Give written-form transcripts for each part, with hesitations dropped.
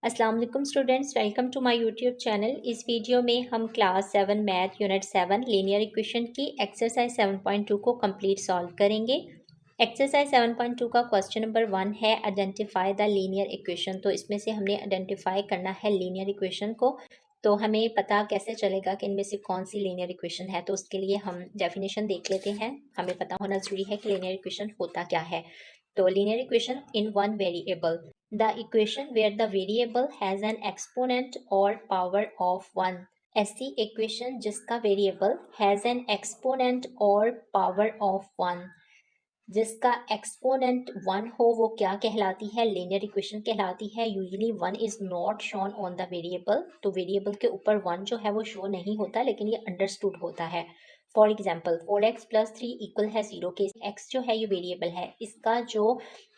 अस्सलाम वालेकुम students, welcome to my YouTube channel. इस वीडियो में हम class 7 math unit 7 linear equation की एक्सरसाइज 7.2 को कंप्लीट सॉल्व करेंगे। एक्सरसाइज 7.2 का क्वेश्चन नंबर 1 है आइडेंटिफाई द लीनियर इक्वेशन। तो इसमें से हमने आइडेंटिफाई करना है लीनियर इक्वेशन को। तो हमें पता कैसे चलेगा कि इनमें से कौन सी लीनियर इक्वेशन है, तो उसके लिए हम डेफिनेशन देख लेते हैं। हमें पता होना ज़रूरी है कि लीनियर इक्वेशन होता क्या है। तो linear equation in one variable, the equation where the variable has an exponent or power of 1। ऐसी इक्वेशन जिसका वेरिएबल हैज़ एन एक्सपोनेंट और पावर ऑफ 1, जिसका एक्सपोनेंट 1 हो, वो क्या कहलाती है? लीनियर इक्वेशन कहलाती है। Usually 1 is not shown on the variable, तो वेरिएबल के ऊपर 1 जो है वो शो नहीं होता, लेकिन ये अंडरस्टूड होता है। फॉर एग्जाम्पल 4x + 3 इक्वल है 0 के। x जो है ये वेरिएबल है, इसका जो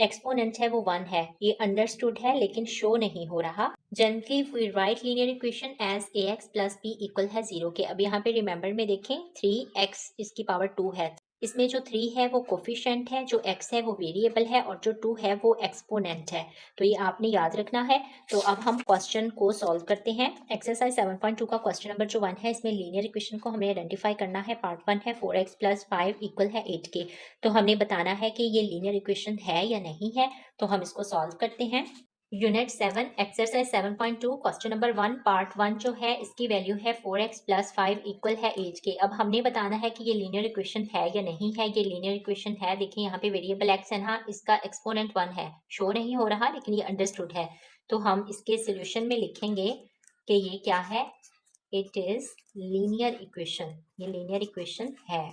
एक्सपोनेंट है वो 1 है, ये अंडरस्टूड है लेकिन शो नहीं हो रहा। Generally we write linear equation as ax + b equal है 0 के। अब यहाँ पे रिमेंबर में देखें 3x इसकी पावर 2 है, इसमें जो 3 है वो कोफिशिएंट है, जो x है वो वेरिएबल है और जो 2 है वो एक्सपोनेंट है। तो ये आपने याद रखना है। तो अब हम क्वेश्चन को सॉल्व करते हैं। एक्सरसाइज 7.2 का क्वेश्चन नंबर जो 1 है, इसमें लीनियर इक्वेशन को हमें आइडेंटिफाई करना है। पार्ट 1 है 4x + 5 इक्वल है 8 के। तो हमने बताना है कि ये लीनियर इक्वेशन है या नहीं है। तो हम इसको सॉल्व करते हैं। Unit 7 exercise 7.2 question number 1 part 1 जो है, इसकी वैल्यू है 4x + 5 इक्वल है 8 के। अब हमने बताना है कि ये लीनियर इक्वेशन है या नहीं है। ये लीनियर इक्वेशन है। देखिए यहाँ पे वेरिएबल x है ना, इसका एक्सपोनेंट 1 है, शो नहीं हो रहा लेकिन ये अंडरस्टूड है। तो हम इसके सोल्यूशन में लिखेंगे कि ये क्या है, इट इज लीनियर इक्वेशन। ये लीनियर इक्वेशन है।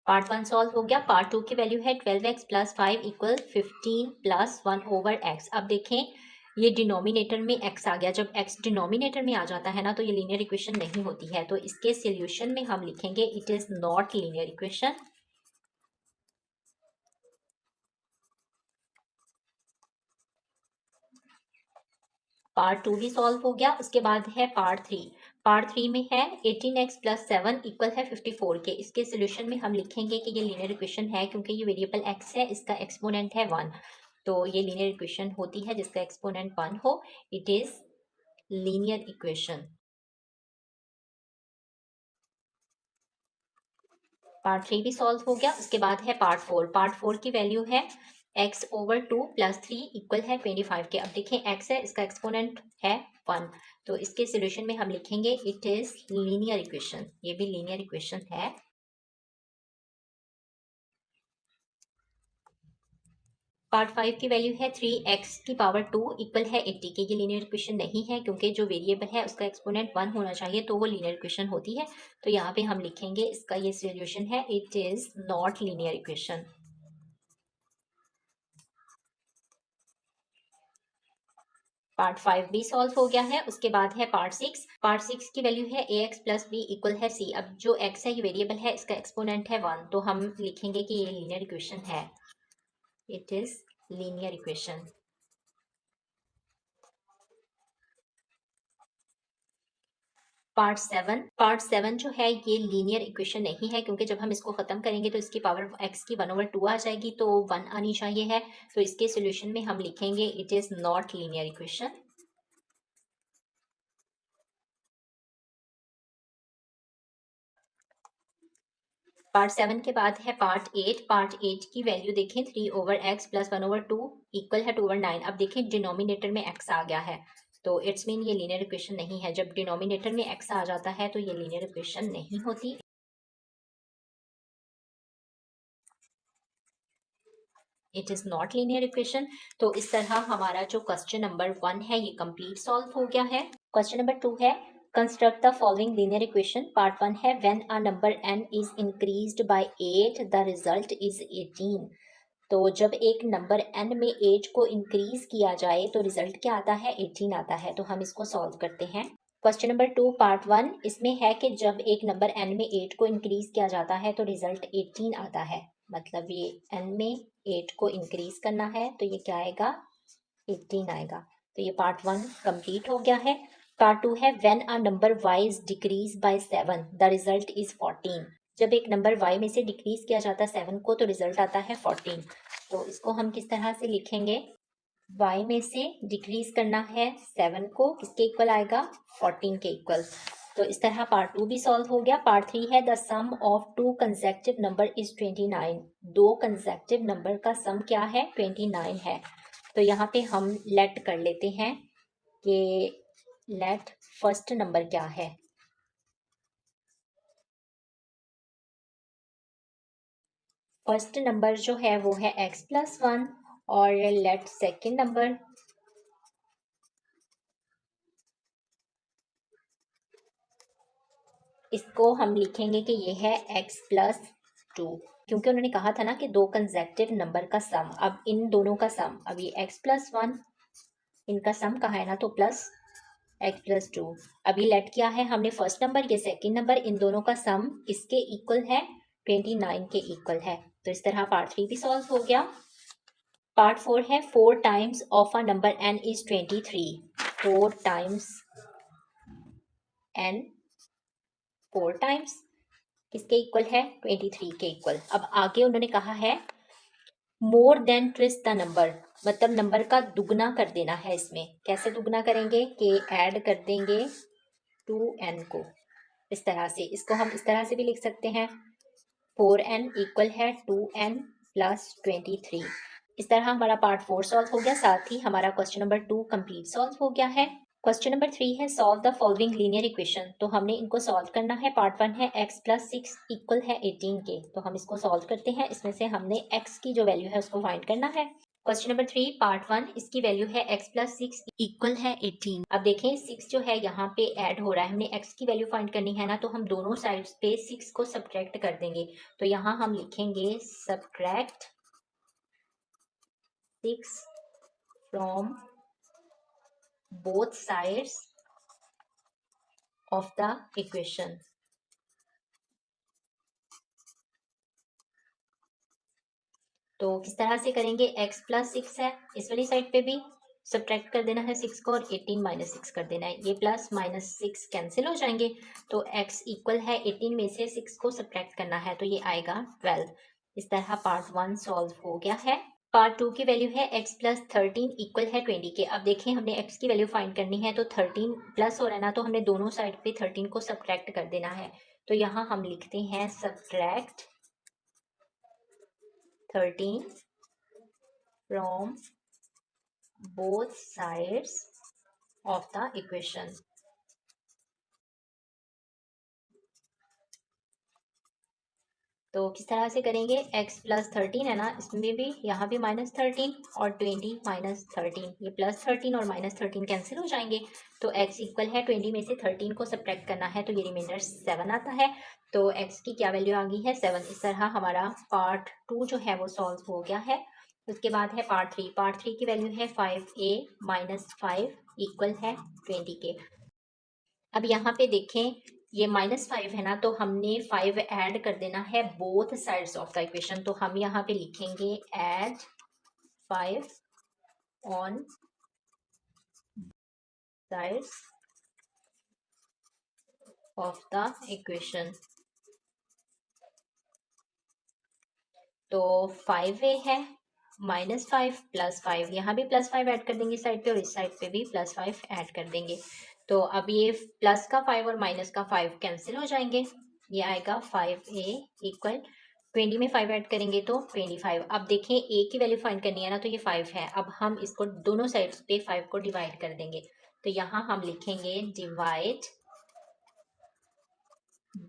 पार्ट 1 सॉल्व हो गया। पार्ट 2 की वैल्यू है 12x + 5 इक्वल 15 + 1/x। अब देखें ये डिनोमिनेटर में x आ गया। जब x डिनोमिनेटर में आ जाता है ना, तो ये लीनियर इक्वेशन नहीं होती है। तो इसके सोल्यूशन में हम लिखेंगे it is not linear equation. Part 2 भी सॉल्व हो गया। उसके बाद है पार्ट 3। पार्ट 3 में है 18x + 7 इक्वल है 54 के। इसके सोल्यूशन में हम लिखेंगे कि ये लीनियर इक्वेशन है, क्योंकि ये वेरिएबल x है, इसका एक्सपोनेंट है 1। तो ये लीनियर इक्वेशन होती है जिसका एक्सपोनेंट 1 हो। It is linear equation. Part 3 भी सॉल्व हो गया। उसके बाद है पार्ट 4। पार्ट 4 की वैल्यू है x/2 + 3 इक्वल है 25 के। अब देखें x है, इसका एक्सपोनेंट है 1। तो इसके सोल्यूशन में हम लिखेंगे इट इज लीनियर इक्वेशन। ये भी लीनियर इक्वेशन है। पार्ट 5 की वैल्यू है 3x² इक्वल है 80 के। ये लीनियर इक्वेशन नहीं है, क्योंकि जो वेरिएबल है उसका एक्सपोनेंट 1 होना चाहिए, तो वो लीनियर इक्वेशन होती है। तो यहाँ पे हम लिखेंगे इसका ये सोल्यूशन है, it is not linear equation. Part 5 भी सॉल्व हो गया है। उसके बाद है पार्ट 6। पार्ट 6 की वैल्यू है ax + b इक्वल है c। अब जो x है ये वेरिएबल है, इसका एक्सपोनेंट है 1। तो हम लिखेंगे कि ये लीनियर इक्वेशन है, it is linear equation. Part 7 जो है ये लीनियर इक्वेशन नहीं है, क्योंकि जब हम इसको खत्म करेंगे तो इसकी पावर x की 1/2 आ जाएगी, तो 1 आनी चाहिए है। तो इसके सोल्यूशन में हम लिखेंगे it is not linear equation. Part 7 के बाद है पार्ट 8। पार्ट 8 की वैल्यू देखें 3/x + 1/2 इक्वल है 2/9। अब देखें डिनोमिनेटर में x आ गया है, तो इट्स मीन ये लीनियर इक्वेशन नहीं है। जब डिनोमिनेटर में x आ जाता है तो ये लीनियर इक्वेशन नहीं होती। It is not linear equation. तो इस तरह हमारा जो क्वेश्चन नंबर 1 है ये कंप्लीट सॉल्व हो गया है। क्वेश्चन नंबर 2 है construct the following linear equation. Part 1 है when a number n is increased by 8 the result is 18। तो जब एक नंबर n में 8 को इंक्रीज किया जाए तो रिजल्ट क्या आता है, 18 आता है। तो हम इसको सॉल्व करते हैं। क्वेश्चन नंबर 2 पार्ट 1, इसमें है कि जब एक नंबर n में 8 को इंक्रीज किया जाता है तो रिजल्ट 18 आता है। मतलब ये n में 8 को इंक्रीज करना है तो ये क्या आएगा, 18 आएगा। तो ये पार्ट 1 कंप्लीट हो गया है। पार्ट 2 है when a number y is decrease by 7 the result is 14। जब एक नंबर y में से डिक्रीज किया जाता है 7 को तो रिजल्ट आता है 14। तो इसको हम किस तरह से लिखेंगे? y में से डिक्रीज करना है 7 को, किसके इक्वल आएगा? 14 के इक्वल। तो इस तरह पार्ट 2 भी सॉल्व हो गया। पार्ट 3 है the sum of two consecutive number is 29। दो कंसेक्टिव नंबर का सम क्या है? 29 है। तो यहाँ पे हम लेट कर लेते हैं कि लेट फर्स्ट नंबर क्या है। फर्स्ट नंबर जो है वो है x+1 और लेट सेकेंड नंबर इसको हम लिखेंगे कि ये है x+2, क्योंकि उन्होंने कहा था ना कि दो कंसेक्टिव नंबर का सम। अब इन दोनों का सम, अब ये x+1 इनका सम कहा है ना, तो प्लस x+2। अभी लेट किया है हमने फर्स्ट नंबर, ये सेकेंड नंबर, इन दोनों का सम इसके इक्वल है, 29 के इक्वल है। तो इस तरह पार्ट 3 भी सॉल्व हो गया। पार्ट 4 है 4 times of a number n is 23। 4 times n, 4 times किसके इक्वल है? 23 के इक्वल। अब आगे उन्होंने कहा है more than twist the number, मतलब नंबर का दुगना कर देना है। इसमें कैसे दुगना करेंगे कि ऐड कर देंगे 2n को, इस तरह से। इसको हम इस तरह से भी लिख सकते हैं 4n इक्वल है 2n प्लस 23। इस तरह हमारा पार्ट 4 सॉल्व हो गया, साथ ही हमारा क्वेश्चन नंबर 2 कंप्लीट सॉल्व हो गया है। क्वेश्चन नंबर 3 है solve the following linear equation. तो हमने इनको सॉल्व करना है। पार्ट 1 है x+6 इक्वल है 18 के। तो हम इसको सॉल्व करते हैं। इसमें से हमने x की जो वैल्यू है उसको फाइंड करना है। क्वेश्चन नंबर 3 पार्ट 1, इसकी वैल्यू है x+6 इक्वल है 18। अब देखें 6 जो है यहाँ पे ऐड हो रहा है, हमने x की वैल्यू फाइंड करनी है ना, तो हम दोनों साइड्स पे 6 को सब्ट्रैक्ट कर देंगे। तो यहाँ हम लिखेंगे subtract 6 from both sides of the equation। तो किस तरह से करेंगे? x+6 है, इस वाली साइड पे भी सब्ट्रैक्ट कर देना है 6 को, और 18 माइनस 6 कर देना है। ये प्लस माइनस 6 कैंसिल हो जाएंगे। तो x इक्वल है 18 में से 6 को सब्ट्रैक्ट करना है, तो ये आएगा 12। इस तरह पार्ट 1 सॉल्व हो गया है। पार्ट 2 की वैल्यू है x+13 इक्वल है 20 के। अब देखें हमने x की वैल्यू फाइंड करनी है, तो 13 प्लस हो रहा है ना, तो हमने दोनों साइड पे 13 को सब्ट्रैक्ट कर देना है। तो यहाँ हम लिखते हैं subtract 13 from both sides of the equation। तो किस तरह से करेंगे? x+13 है ना, इसमें भी यहाँ भी -13 और 20 -13, ये +13 और -13 कैंसिल हो जाएंगे। तो x इक्वल है 20 में से 13 को सब्ट्रैक्ट करना है, तो ये रिमाइंडर 7 आता है। तो x की क्या वैल्यू आ गई है? 7। इस तरह हमारा पार्ट 2 जो है वो सॉल्व हो गया है। उसके बाद है पार्ट 3। पार्ट 3 की वैल्यू है 5a - 5 इक्वल है 20 के। अब यहाँ पे देखें ये -5 है ना, तो हमने 5 ऐड कर देना है both sides of the equation. तो हम यहाँ पे लिखेंगे add 5 on sides of the equation. तो 5a है -5 +5, यहाँ भी +5 ऐड कर देंगे साइड पे, और इस साइड पे भी +5 ऐड कर देंगे। तो अब ये प्लस का 5 और माइनस का 5 कैंसिल हो जाएंगे। ये आएगा 5a इक्वल 20 में 5 ऐड करेंगे तो 25। अब देखें a की वैल्यू फाइंड करनी है ना, तो ये 5 है। अब हम इसको दोनों साइड्स पे 5 को डिवाइड कर देंगे। तो यहाँ हम लिखेंगे divide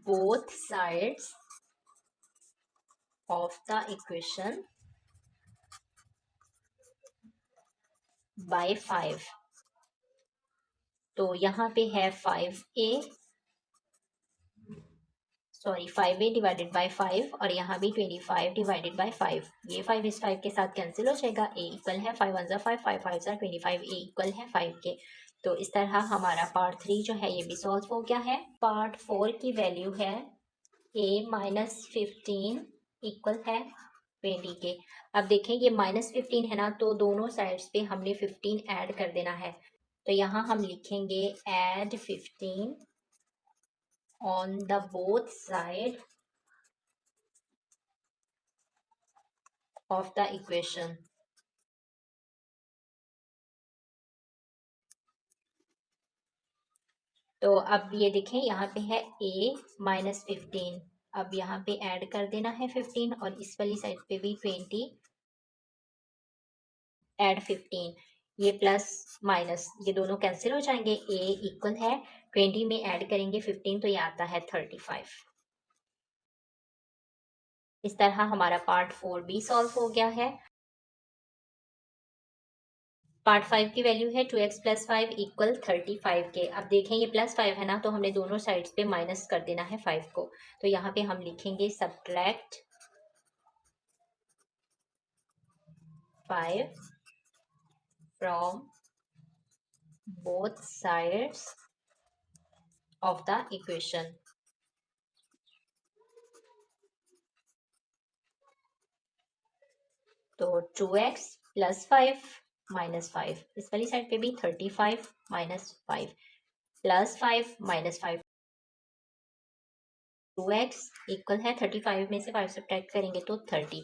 both sides of the equation by 5। तो यहाँ पे है 5a डिवाइडेड बाय 5, और यहाँ भी 25 डिवाइडेड बाय 5। ये 5 इस 5 के साथ कैंसिल हो जाएगा। a इक्वल है 5 1 5 5 5 25, a इक्वल है 5 के। तो इस तरह हमारा पार्ट 3 जो है ये भी सॉल्व हो गया है। पार्ट 4 की वैल्यू है a -15 इक्वल है 20 के। अब देखें ये -15 है ना, तो दोनों साइड्स पे हमने 15 ऐड कर देना है। तो यहाँ हम लिखेंगे add 15 on the both side of the equation. तो अब ये देखें यहाँ पे है a माइनस 15, अब यहाँ पे ऐड कर देना है 15 और इस वाली साइड पे भी 20 ऐड 15, ये प्लस माइनस ये दोनों कैंसिल हो जाएंगे, a इक्वल है 20 में ऐड करेंगे 15 तो ये आता है 35। इस तरह हमारा पार्ट 4 भी सॉल्व हो गया है। पार्ट 5 की वैल्यू है 2x प्लस 5 इक्वल 35 के। अब देखें ये प्लस 5 है ना, तो हमने दोनों साइड्स पे माइनस कर देना है 5 को। तो यहाँ पे हम लिखेंगे subtract 5 from both sides of the equation. तो 2x प्लस 5 माइनस 5, इस वाली साइड पे भी 35 minus 5 plus 5 minus 5, 2x equal है 35 में से 5 सब्ट्रैक्ट करेंगे तो 30।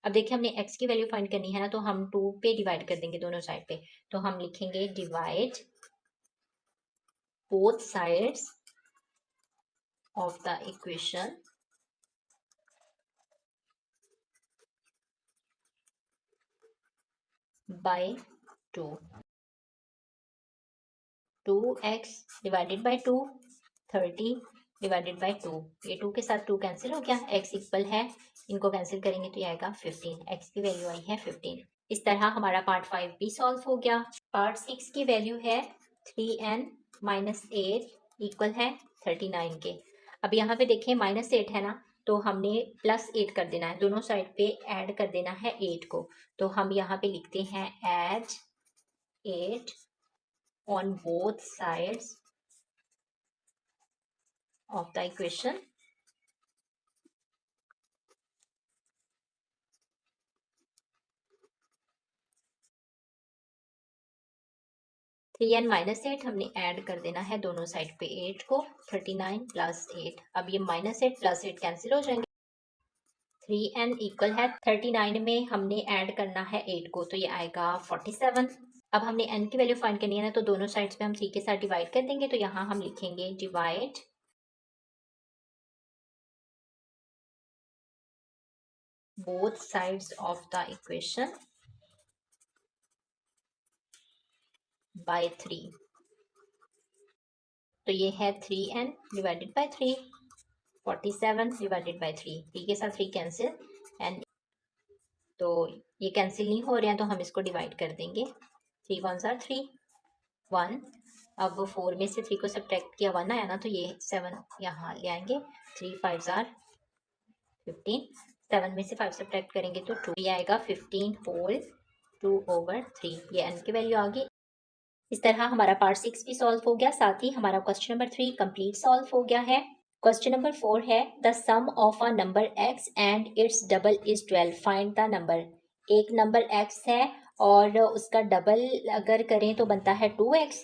अब देखिए हमने x की वैल्यू फाइंड करनी है ना, तो हम 2 पे डिवाइड कर देंगे दोनों साइड पे। तो हम लिखेंगे divide both sides of the equation by 2। 2x divided by 2 30 divided by 2, ये 2 के साथ 2 कैंसिल हो गया, x इक्वल है, इनको कैंसिल करेंगे तो ये आएगा 15, x की वैल्यू आई है 15। इस तरह हमारा पार्ट 5 भी सॉल्व हो गया। पार्ट 6 की वैल्यू है 3n माइनस 8 इक्वल है 39 के। अब यहाँ पे देखें माइनस 8 है ना, तो हमने प्लस 8 कर देना है, दोनों साइड पे ऐड कर देना है 8 को। तो हम यहाँ पे लिखते हैं add 8 on both sides of the equation. Three n minus 8 हमने ऐड कर देना है दोनों साइड पे 8 को, 39 प्लस 8, अब ये माइनस 8 प्लस 8 कैंसिल हो जाएंगे, 3n इक्वल है 39 में हमने ऐड करना है 8 को, तो ये आएगा 47। अब हमने n की वैल्यू फाइंड करनी है ना, तो दोनों साइड्स पे हम 3 के साथ डिवाइड कर देंगे। तो यहाँ हम लिखेंगे divide both sides of the equation by 3। तो ये है 3n divided by 3, 47 divided by 3, 3 के साथ 3 कैंसिल, एंड तो ये कैंसिल नहीं हो रहे हैं तो हम इसको डिवाइड कर देंगे। 3 1 ज़ार 3 1, अब 4 में से 3 को सब्ट्रैक्ट किया 1 आया ना, तो ये 7 यहाँ ले आएंगे, 3 5 ज़ार 15, 7 में से 5 सब्ट्रैक्ट करेंगे तो 2, ये आएगा 15 होल 2/3, ये n की वैल्यू आ गई। इस तरह हमारा पार्ट 6 भी सॉल्व हो गया, साथ ही हमारा क्वेश्चन नंबर 3 कंप्लीट सॉल्व हो गया है। क्वेश्चन नंबर 4 है the sum of a number x and its double is 12, find the number. एक नंबर x है और उसका डबल अगर करें तो बनता है 2x,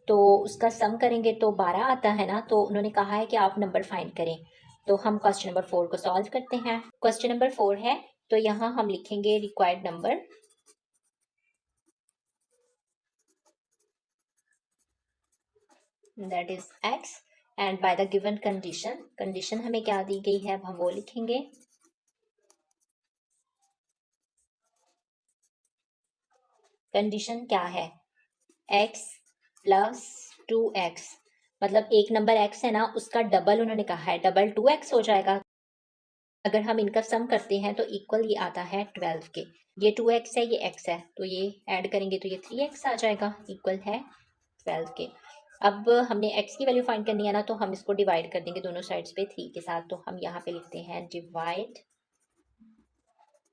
तो उसका सम करेंगे तो 12 आता है ना, तो उन्होंने कहा है कि आप नंबर फाइंड करें। तो हम क्वेश्चन नंबर 4 को सॉल्व करते हैं। क्वेश्चन नंबर 4 है, तो यहाँ हम लिखेंगे required number, that is x, and by the given condition, condition हमें क्या दी गई है अब हम वो लिखेंगे। कंडीशन क्या है, x प्लस 2x, मतलब एक नंबर x है ना उसका डबल उन्होंने कहा है, डबल 2x हो जाएगा। अगर हम इनका सम करते हैं तो इक्वल ये आता है 12 के, ये 2x है ये x है, तो ये ऐड करेंगे तो ये 3x आ जाएगा, इक्वल है 12 के। अब हमने x की वैल्यू फाइंड करनी है ना, तो हम इसको डिवाइड कर देंगे दोनों साइड्स पे 3 के साथ। तो हम यहाँ पे लिखते हैं divide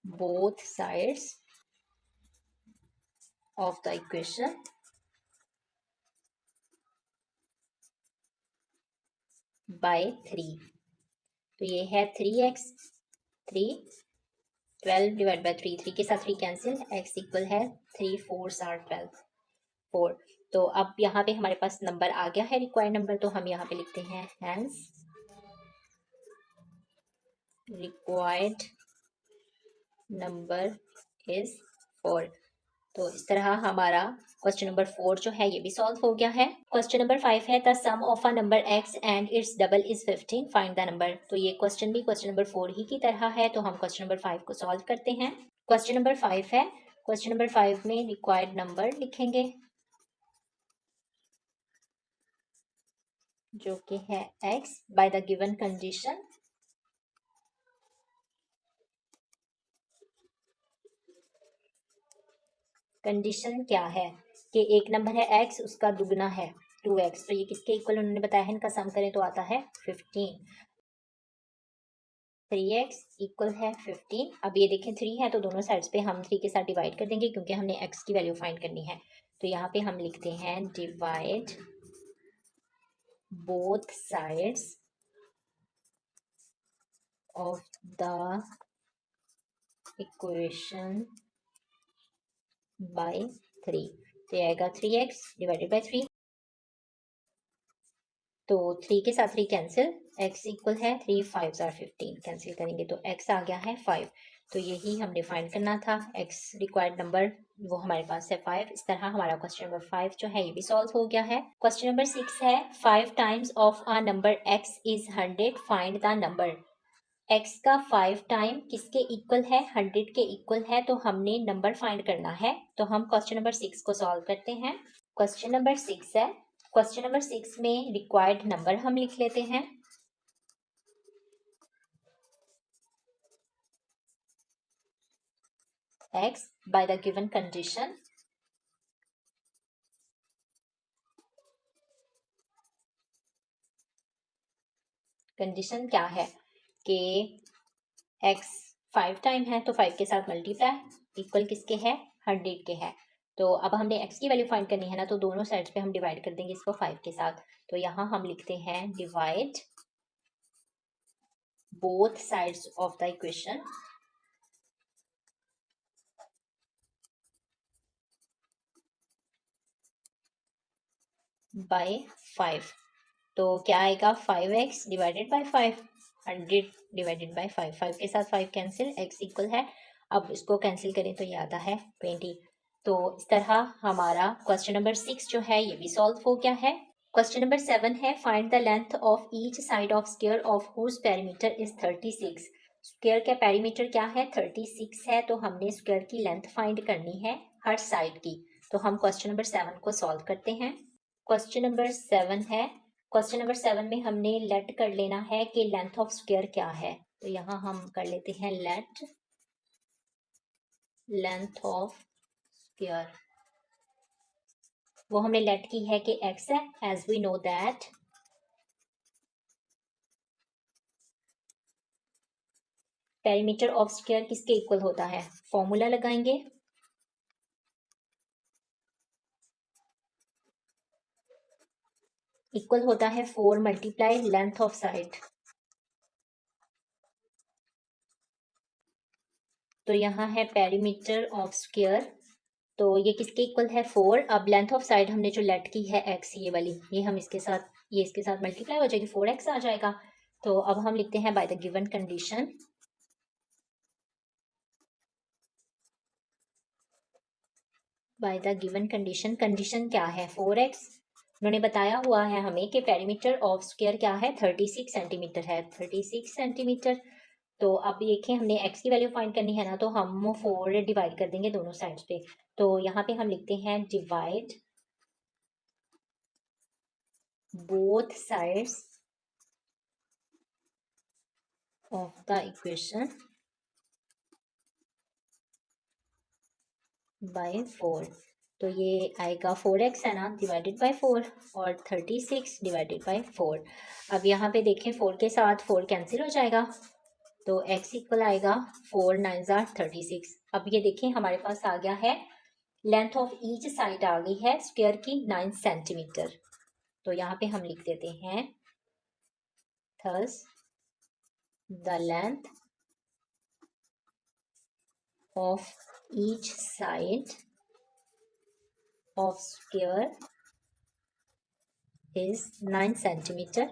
both sides of the equation by 3। तो ये है 3x 3, 12 डिवाइड बाय 3, 3 के साथ 3 कैंसिल, x इक्वल है 3 4 आर 12 4। तो अब यहाँ पे हमारे पास नंबर आ गया है रिक्वायर्ड नंबर, तो हम यहाँ पे लिखते हैं हैंस रिक्वायर्ड नंबर इज 4। तो इस तरह हमारा क्वेश्चन नंबर 4 जो है ये भी सॉल्व हो गया है। क्वेश्चन नंबर 5 है the sum of a number x and its double is 15, find the number. तो ये क्वेश्चन भी क्वेश्चन नंबर 4 ही की तरह है, तो हम क्वेश्चन नंबर 5 को सॉल्व करते हैं। क्वेश्चन नंबर 5 है, क्वेश्चन नंबर 5 में रिक्वायर्ड नंबर लिखेंगे जो कि है x by the given condition. Condition क्या है कि एक नंबर है x, उसका दुगना है 2x, तो ये किसके इक्वल उन्होंने बताया है, इनका सम करें तो आता है 15। 3x इक्वल है 15। अब ये देखें 3 है तो दोनों साइड्स पे हम 3 के साथ डिवाइड कर देंगे क्योंकि हमने x की वैल्यू फाइंड करनी है। तो यहाँ पे हम लिखते हैं divide both sides of the equation by 3। तो ये आएगा 3x डिवाइडेड बाय 3। तो 3 के साथ 3 कैंसिल, x इक्वल है 3 5 15, कैंसिल करेंगे तो x आ गया है 5। तो यही हमने फाइंड करना था, x रिक्वायर्ड नंबर वो हमारे पास है 5। इस तरह हमारा क्वेश्चन नंबर 5 जो है ये भी सॉल्व हो गया है। क्वेश्चन नंबर 6 है 5 times of a number x is 100, find the number. x का 5 टाइम किसके इक्वल है, 100 के इक्वल है, तो हमने नंबर फाइंड करना है। तो हम क्वेश्चन नंबर 6 को सॉल्व करते हैं। क्वेश्चन नंबर 6 है, क्वेश्चन नंबर 6 में रिक्वायर्ड नंबर हम लिख लेते हैं x by the given condition। Condition क्या है कि x 5 टाइम है तो 5 के साथ मल्टीप्लाई इक्वल किसके है, 100 के है। तो अब हमने x की वैल्यू फाइंड करनी है ना, तो दोनों साइड्स पे हम डिवाइड कर देंगे इसको 5 के साथ। तो यहाँ हम लिखते हैं divide both sides of the equation by 5। तो क्या आएगा 5x divided by 5, 100 divided by 5, 5 के साथ 5 कैंसिल, x इक्वल है, अब इसको कैंसिल करें तो ये आता है 20। तो इस तरह हमारा क्वेश्चन नंबर 6 जो है ये भी सॉल्व हो गया है। क्वेश्चन नंबर 7 है find the length of each side of square of whose perimeter is 36। Square का पेरीमीटर क्या है, 36 है, तो हमने स्क्वायर की लेंथ फाइंड करनी है हर साइड की। तो हम क्वेश्चन नंबर 7 को सॉल्व करते हैं। क्वेश्चन नंबर 7 है, क्वेश्चन नंबर 7 में हमने लेट कर लेना है कि लेंथ ऑफ स्क्वायर क्या है। तो यहाँ हम कर लेते हैं लेट लेंथ ऑफ स्क्वायर, वो हमने लेट की है कि x है, as we know that perimeter of square किसके इक्वल होता है, फॉर्मूला लगाएंगे इक्वल होता है 4 मल्टीप्लाई लेंथ ऑफ साइड। तो यहाँ है पेरीमीटर ऑफ स्क्वायर, तो ये किसके इक्वल है 4। अब लेंथ ऑफ साइड हमने जो लेट की है x, ये वाली, ये हम इसके साथ, ये इसके साथ मल्टीप्लाई हो जाएगी, 4x आ जाएगा। तो अब हम लिखते हैं by the given condition, by the given condition. Condition क्या है 4x, उन्होंने बताया हुआ है हमें कि पेरीमीटर ऑफ स्क्वायर क्या है, 36 सेंटीमीटर है, 36 सेंटीमीटर। तो अब देखें हमने x की वैल्यू फाइंड करनी है ना, तो हम 4 डिवाइड कर देंगे दोनों साइड्स पे। तो यहाँ पे हम लिखते हैं divide both sides of the equation by 4। तो ये आएगा 4x है ना, डिवाइडेड बाय 4, और 36 डिवाइडेड बाय 4। अब यहाँ पे देखें 4 के साथ 4 कैंसिल हो जाएगा, तो x इक्वल आएगा 4 9 36। अब ये देखें हमारे पास आ गया है लेंथ ऑफ ईच साइड आ गई है स्क्वायर की 9 सेंटीमीटर। तो यहाँ पे हम लिख देते हैं thus the length of each side of square is 9 centimetre.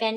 when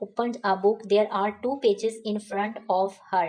opened a book there are 2 pages in front of her.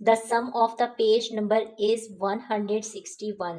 the sum of the page number is 161.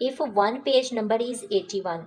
if one page number is 81.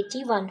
81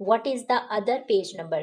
what is the other page number.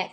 X.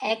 X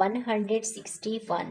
161.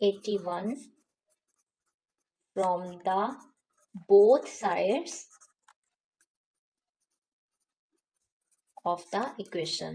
81 from the both sides of the equation.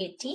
80.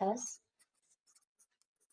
thus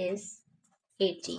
is 80.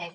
x.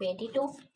22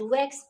2x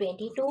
22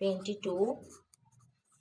22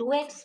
2x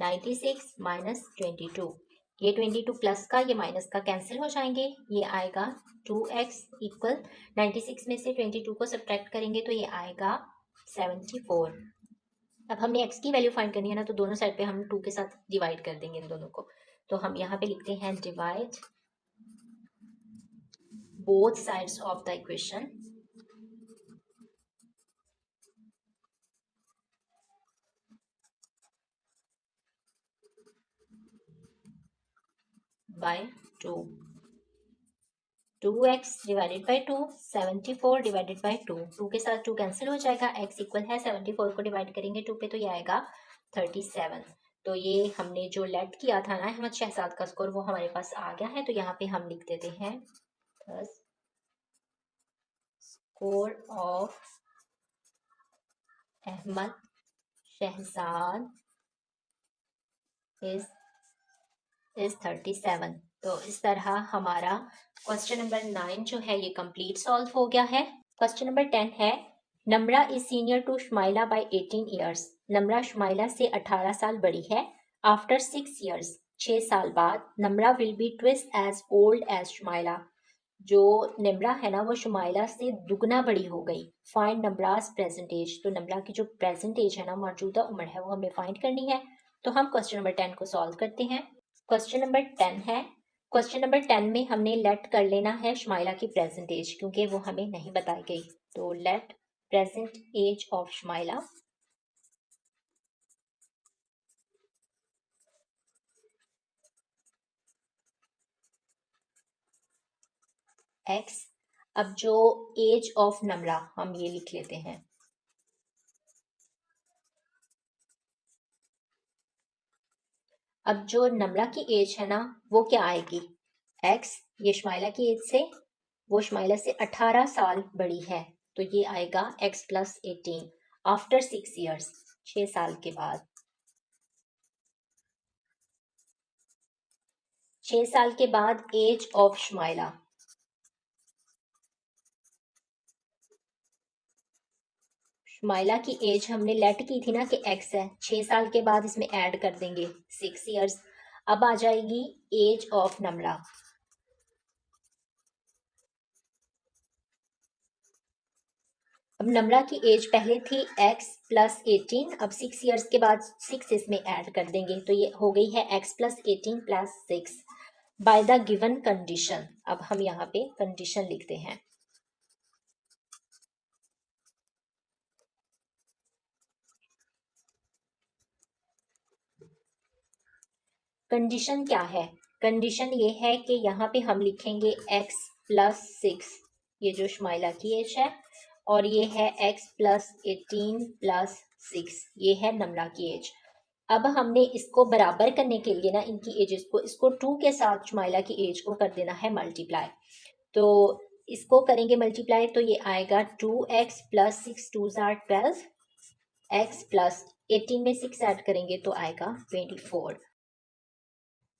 96 minus 22, ये 22 plus का ये minus का cancel हो जाएंगे, ये आएगा 2x equal 96 में से 22 को सब्ट्रैक्ट करेंगे तो ये आएगा 74। अब हमने x की वैल्यू फाइंड करनी है ना, तो दोनों साइड पे हम 2 के साथ डिवाइड कर देंगे इन दोनों को। तो हम यहाँ पे लिखते हैं divide both sides of the equation by 2। 2x divided by 2, 74 divided by 2, 2 के साथ 2 कैंसिल हो जाएगा, x इक्वल है 74 को डिवाइड करेंगे 2 पे तो ये आएगा 37। तो ये हमने जो लेट किया था ना अहमद शहजाद का स्कोर, वो हमारे पास आ गया है। तो यहाँ पे हम लिख देते हैं score of Ahmed Shahzad is 37। तो इस तरह हमारा क्वेश्चन नंबर 9 जो है ये कंप्लीट सॉल्व हो गया है। क्वेश्चन नंबर 10 है Namra is senior to Shumaila by 18 years. Namra Shumaila से 18 साल बड़ी है। आफ्टर 6 ईयर्स, 6 साल बाद, Namra will be twice as old as Shumaila. जो नम्रा है ना वो शुमाइला से दुगना बड़ी हो गई। Find Namra's present age. तो नम्रा की जो प्रेजेंट एज है ना, मौजूदा उम्र है, वो हमें फाइंड करनी है। तो हम क्वेश्चन नंबर 10 को सॉल्व करते हैं। क्वेश्चन नंबर 10 है, क्वेश्चन नंबर 10 में हमने लेट कर लेना है शुमाइला की प्रेजेंट एज, क्योंकि वो हमें नहीं बताई गई। तो let present age of Shumaila x। अब जो एज ऑफ नम्रा हम ये लिख लेते हैं। अब जो नम्रा की एज है ना वो क्या आएगी, x। ये शुमाइला की एज से, वो शुमाइला से 18 साल बड़ी है, तो ये आएगा x प्लस 18 आफ्टर 6 ईयर्स, 6 साल के बाद। 6 साल के बाद एज ऑफ शुमाइला, शुमाइला की एज हमने लेट की थी ना कि x है, 6 साल के बाद इसमें ऐड कर देंगे 6 ईयर्स। अब आ जाएगी एज ऑफ नम्रा। अब नम्रा की एज पहले थी x प्लस 18, अब 6 ईयर्स के बाद 6 इसमें ऐड कर देंगे, तो ये हो गई है x plus 18 plus 6 by the given condition. अब हम यहाँ पे कंडीशन लिखते हैं। कंडीशन क्या है, कंडीशन ये है कि यहाँ पे हम लिखेंगे x प्लस 6, ये जो शुमाइला की एज है, और ये है x प्लस 18 प्लस 6, ये है नम्रा की एज। अब हमने इसको बराबर करने के लिए ना इनकी एजेस को, इसको 2 के साथ शुमाइला की एज को कर देना है मल्टीप्लाई। तो इसको करेंगे मल्टीप्लाई तो ये आएगा 2x प्लस 6 2 ज़ार 12, x प्लस 18 में 6 ऐड करेंगे तो आएगा 24।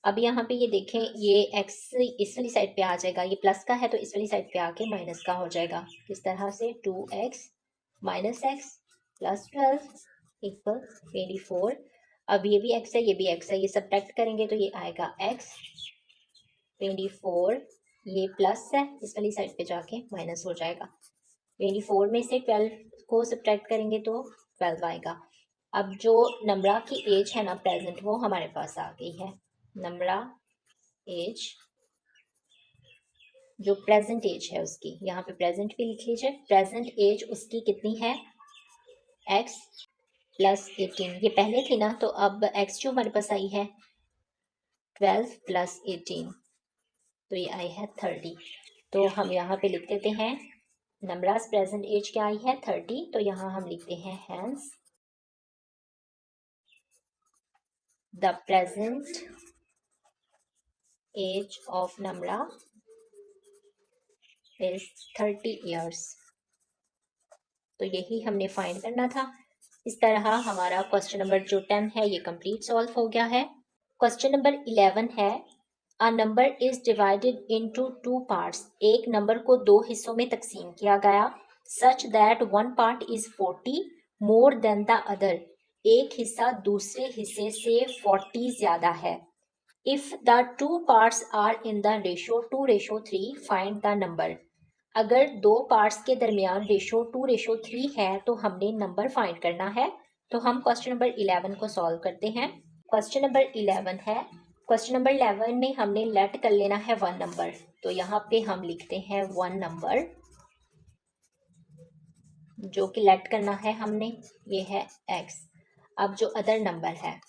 अब यहाँ पे ये देखें, ये x इस वाली साइड पे आ जाएगा, ये प्लस का है तो इस वाली साइड पे आके माइनस का हो जाएगा। किस तरह से 2x minus x plus 12 equal 24। अब ये भी x है, ये भी x है, ये सब्ट्रैक्ट करेंगे तो ये आएगा x 24, ये प्लस है, इस वाली साइड पे जाके माइनस हो जाएगा। 24 में से 12 को सब्ट्रैक्ट करेंगे तो 12 आएगा। अब जो नम्रा की एज है ना प्रेजेंट, वो हमारे पास आ गई है। नम्रा एज, जो प्रेजेंट एज है उसकी, यहाँ पे प्रेजेंट भी लिख लीजिए। प्रेजेंट एज उसकी कितनी है, x प्लस 18, ये पहले थी ना, तो अब x जो हमारे पास आई है 12 प्लस 18, तो ये आई है 30। तो हम यहाँ पे लिख देते हैं नम्रास प्रेजेंट एज क्या आई है 30, तो यहाँ हम लिखते हैं hence the present age of Namra is 30 years. तो यही हमने फाइंड करना था। इस तरह हमारा क्वेश्चन नंबर जो 10 है ये कंप्लीट सॉल्व हो गया है। क्वेश्चन नंबर 11 है a number is divided into 2 parts. एक नंबर को 2 हिस्सों में तकसीम किया गया, such that one part is 40 more than the other. एक हिस्सा दूसरे हिस्से से 40 ज़्यादा है। If the two parts are in the ratio 2:3 find the number. अगर दो पार्ट्स के दरमियान रेशो 2:3 है तो हमने नंबर फाइंड करना है। तो हम क्वेश्चन नंबर 11 को सॉल्व करते हैं। क्वेश्चन नंबर 11 है। क्वेश्चन नंबर 11 में हमने लेट कर लेना है 1 नंबर, तो यहाँ पे हम लिखते हैं 1 नंबर जो कि लेट करना है हमने, ये है x। अब जो अदर नंबर है,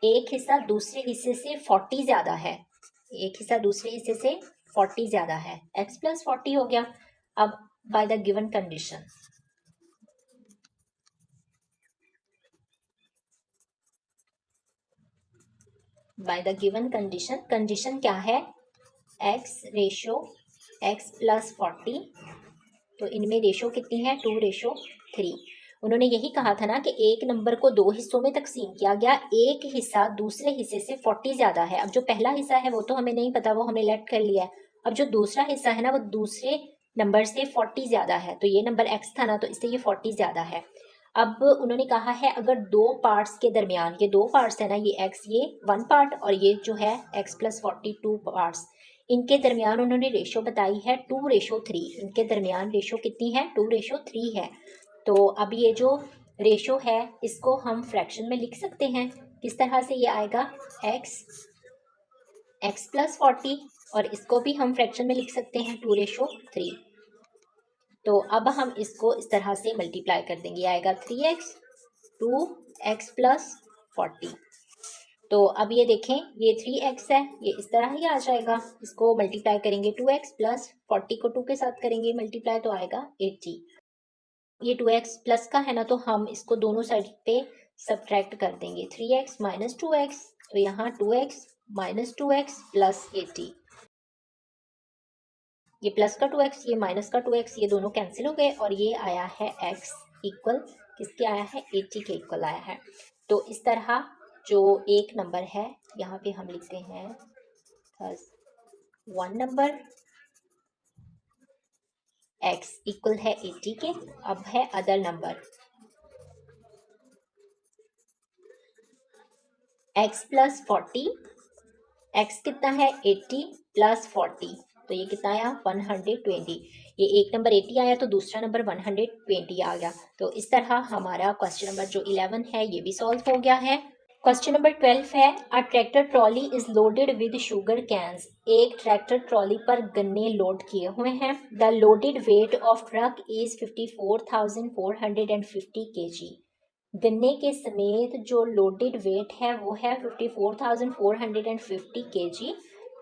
एक हिस्सा दूसरे हिस्से से 40 ज्यादा है, एक हिस्सा दूसरे हिस्से से 40 ज्यादा है, x प्लस 40 हो गया। अब by the given condition, by the given condition, condition क्या है, x रेशो x प्लस 40, तो इनमें रेशो कितनी है 2:3। उन्होंने यही कहा था ना कि एक नंबर को दो हिस्सों में तकसीम किया गया, एक हिस्सा दूसरे हिस्से से 40 ज्यादा है। अब जो पहला हिस्सा है वो तो हमें नहीं पता, वो हमने लेट कर लिया है। अब जो दूसरा हिस्सा है ना वो दूसरे नंबर से 40 ज्यादा है, तो ये नंबर x था ना, तो इससे ये 40 ज्यादा है। अब उन्होंने कहा है अगर दो पार्ट्स के दरमियान, ये दो पार्ट्स है ना, ये x ये 1 पार्ट और ये जो है x प्लस 42 पार्ट्स, इनके दरमियान उन्होंने रेशो बताई है 2:3। इनके दरमियान रेशो कितनी है 2:3 है। तो अब ये जो रेशो है इसको हम फ्रैक्शन में लिख सकते हैं। किस तरह से ये आएगा, x प्लस 40, और इसको भी हम फ्रैक्शन में लिख सकते हैं 2:3। तो अब हम इसको इस तरह से मल्टीप्लाई कर देंगे, आएगा 3x 2x प्लस 40। तो अब ये देखें, ये 3x है, ये इस तरह ही आ जाएगा। इसको मल्टीप्लाई करेंगे 2x प्लस 40 को 2 के साथ करेंगे मल्टीप्लाई, तो आएगा 80। ये 2x प्लस का है ना, तो हम इसको दोनों साइड पे सब्ट्रैक्ट कर देंगे, 3x माइनस 2x, तो यहाँ 2x माइनस 2x प्लस 80। ये प्लस का 2x, ये माइनस का 2x, ये दोनों कैंसिल हो गए और ये आया है x इक्वल किसके आया है, 80 के इक्वल आया है। तो इस तरह जो एक नंबर है यहाँ पे हम लिखते हैं 1 नंबर, x इक्वल है 80 के। अब है other number, x plus 40, x कितना है 80 प्लस 40, तो ये कितना आया 120। ये एक नंबर 80 आया तो दूसरा नंबर 120 आ गया। तो इस तरह हमारा क्वेश्चन नंबर जो 11 है ये भी सॉल्व हो गया है। क्वेश्चन नंबर 12 है, a tractor trolley is loaded with sugar canes. एक ट्रैक्टर ट्रॉली पर गन्ने लोड किए हुए हैं। The loaded weight of truck is 54,450 kg। गन्ने के समेत जो लोडेड वेट है वो है 54,450 kg।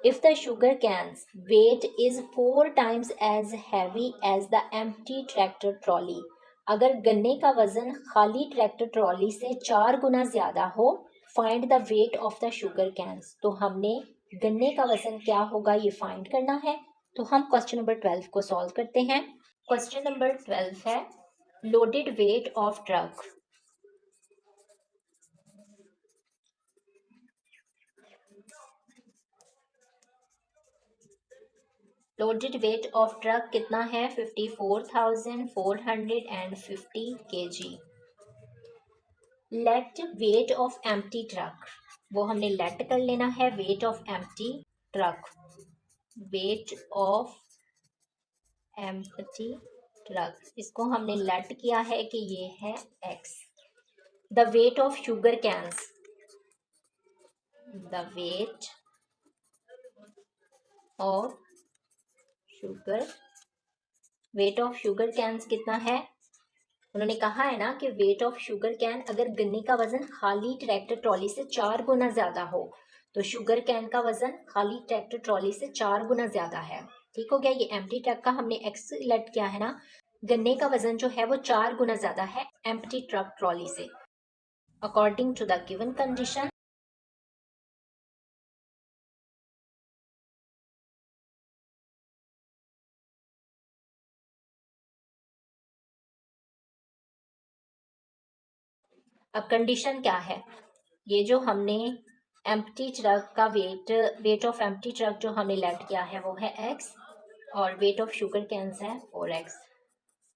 If the sugar canes weight is 4 times as heavy as the empty tractor trolley. अगर गन्ने का वजन खाली ट्रैक्टर ट्रॉली से 4 गुना ज्यादा हो, find the weight of the sugar cans. तो हमने गन्ने का वजन क्या होगा ये फाइंड करना है। तो हम क्वेश्चन नंबर 12 को सॉल्व करते हैं। क्वेश्चन नंबर 12 है, loaded weight of truck. Loaded weight of truck कितना है 54,450 kg। Let weight of empty truck, वो हमने लेट कर लेना है weight of empty truck. Weight of empty truck, इसको हमने लेट किया है कि ये है x। The weight of sugar canes, the weight of sugar, weight of sugar canes कितना है, उन्होंने कहा है ना कि वेट ऑफ शुगर कैन, अगर गन्ने का वजन खाली ट्रैक्टर ट्रॉली से 4 गुना ज्यादा हो, तो शुगर कैन का वजन खाली ट्रैक्टर ट्रॉली से 4 गुना ज्यादा है। ठीक हो गया। ये एम्प्टी ट्रक का हमने एक्स लेट किया है ना, गन्ने का वजन जो है वो 4 गुना ज्यादा है एम्प्टी ट्रक ट्रॉली से, according to the given condition. अब कंडीशन क्या है, ये जो हमने एम्प्टी ट्रक का वेट ऑफ एम्प्टी ट्रक जो हमने लेट किया है वो है x, और वेट ऑफ शुगर कैन्स है 4x।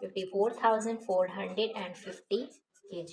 54,450 kg.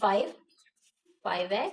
5 5x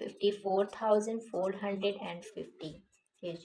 54,450 kg.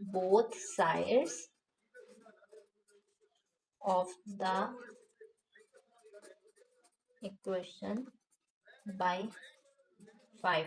both sides of the equation by 5.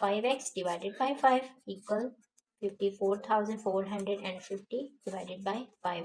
5x divided by 5 equal 54,450 divided by 5.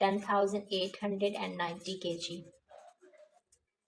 10,890 kg.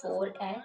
4x.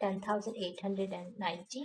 10,890.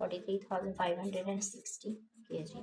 43,560 kg.